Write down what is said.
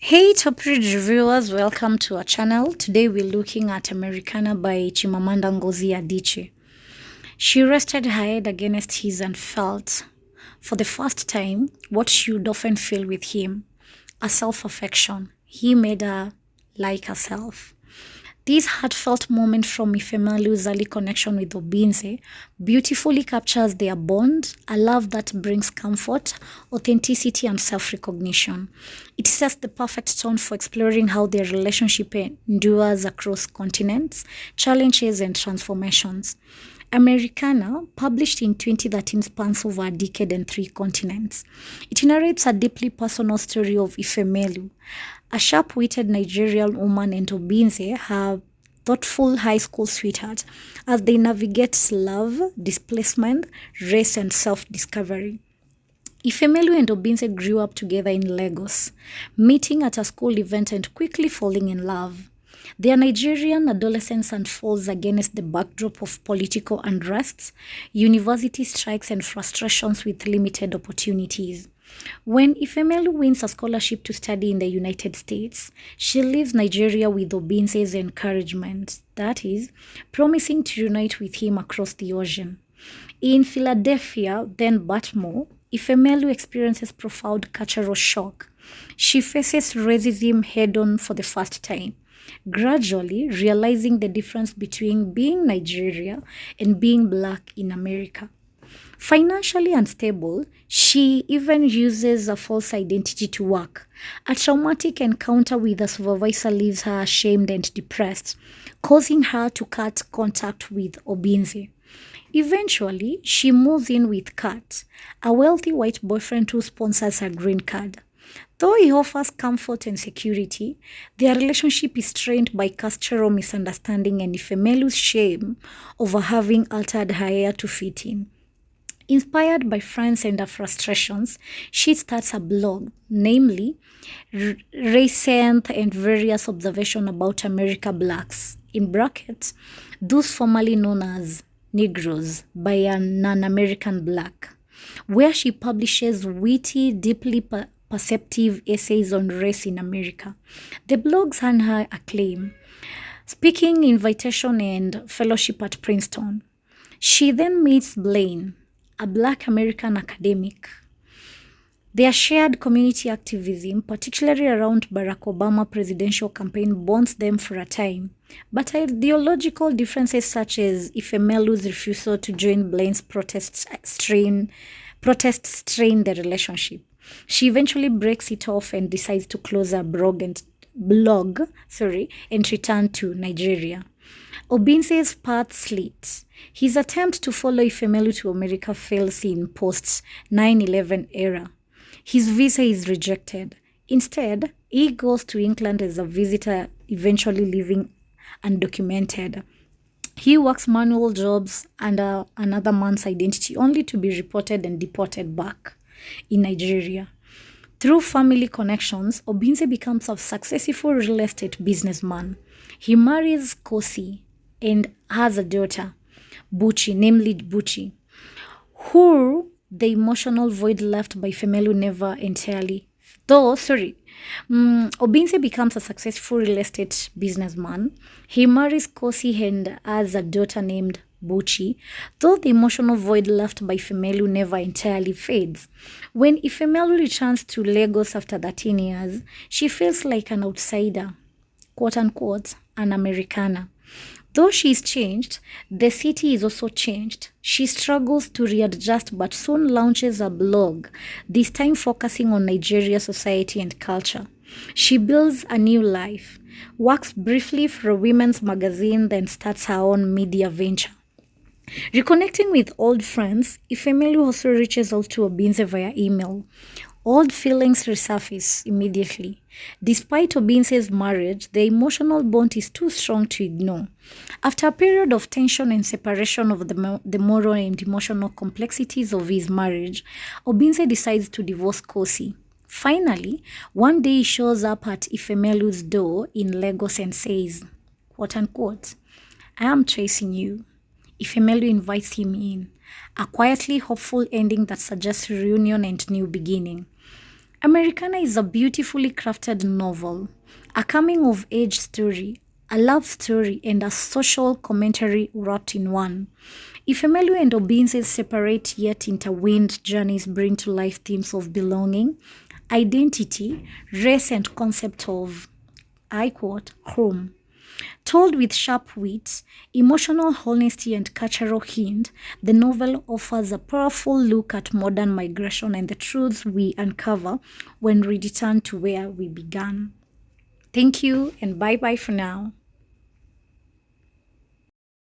Hey top read reviewers, welcome to our channel. Today we're looking at Americanah by Chimamanda Ngozi Adichie. She rested her head against his and felt, for the first time, what she would often feel with him, a self-affection. He made her like herself. This heartfelt moment from Ifemelu's early connection with Obinze beautifully captures their bond, a love that brings comfort, authenticity, and self-recognition. It sets the perfect tone for exploring how their relationship endures across continents, challenges, and transformations. Americanah, published in 2013, spans over a decade and 3 continents. It narrates a deeply personal story of Ifemelu, a sharp-witted Nigerian woman, and Obinze, her thoughtful high school sweetheart, as they navigate love, displacement, race, and self-discovery. Ifemelu and Obinze grew up together in Lagos, meeting at a school event and quickly falling in love. Their Nigerian adolescence unfolds against the backdrop of political unrest, university strikes, and frustrations with limited opportunities. When Ifemelu wins a scholarship to study in the United States, she leaves Nigeria with Obinze's encouragement, that is, promising to unite with him across the ocean. In Philadelphia, then Baltimore, Ifemelu experiences profound cultural shock. She faces racism head-on for the first time, gradually realizing the difference between being Nigeria and being black in America. Financially unstable, she even uses a false identity to work. A traumatic encounter with a supervisor leaves her ashamed and depressed, causing her to cut contact with Obinze. Eventually, she moves in with Kat, a wealthy white boyfriend who sponsors her green card. Though he offers comfort and security, their relationship is strained by cultural misunderstanding and Ifemelu's shame over having altered her hair to fit in. Inspired by friends and her frustrations, she starts a blog, namely Recent and Various Observations About America Blacks, in brackets, those formerly known as Negroes by a non-American black, where she publishes witty, deeply perceptive essays on race in America. The blogs earn her acclaim, speaking invitation and fellowship at Princeton. She then meets Blaine, a Black American academic. Their shared community activism, particularly around Barack Obama presidential campaign, bonds them for a time. But ideological differences such as Ifemelu's refusal to join Blaine's protests strain the relationship. She eventually breaks it off and decides to close her blog and return to Nigeria. Obinze's path slits. His attempt to follow Ifemelu to America fails in post-9/11 era. His visa is rejected. Instead, he goes to England as a visitor, eventually leaving undocumented. He works manual jobs under another man's identity, only to be reported and deported back in Nigeria. Through family connections, Obinze becomes a successful real estate businessman. He marries Ngozi and has a daughter, Buchi, who the emotional void left by Ifemelu never entirely. Obinze becomes a successful real estate businessman. He marries Ngozi and has a daughter named Buchi, though the emotional void left by Ifemelu never entirely fades. When Ifemelu returns to Lagos after 13 years, she feels like an outsider, quote-unquote, an Americanah. Though she's changed, the city is also changed. She struggles to readjust but soon launches a blog, this time focusing on Nigeria society and culture. She builds a new life, works briefly for a women's magazine, then starts her own media venture. Reconnecting with old friends, Ifemelu also reaches out to Obinze via email. Old feelings resurface immediately. Despite Obinze's marriage, the emotional bond is too strong to ignore. After a period of tension and separation of the moral and emotional complexities of his marriage, Obinze decides to divorce Ngozi. Finally, one day he shows up at Ifemelu's door in Lagos and says, quote-unquote, I am chasing you. Ifemelu invites him in, a quietly hopeful ending that suggests reunion and new beginning. Americanah is a beautifully crafted novel, a coming-of-age story, a love story, and a social commentary wrapped in one. Ifemelu and Obinze's separate yet intertwined journeys bring to life themes of belonging, identity, race, and concept of, I quote, home. Told with sharp wit, emotional honesty, and cultural hint, the novel offers a powerful look at modern migration and the truths we uncover when we return to where we began. Thank you, and bye bye for now.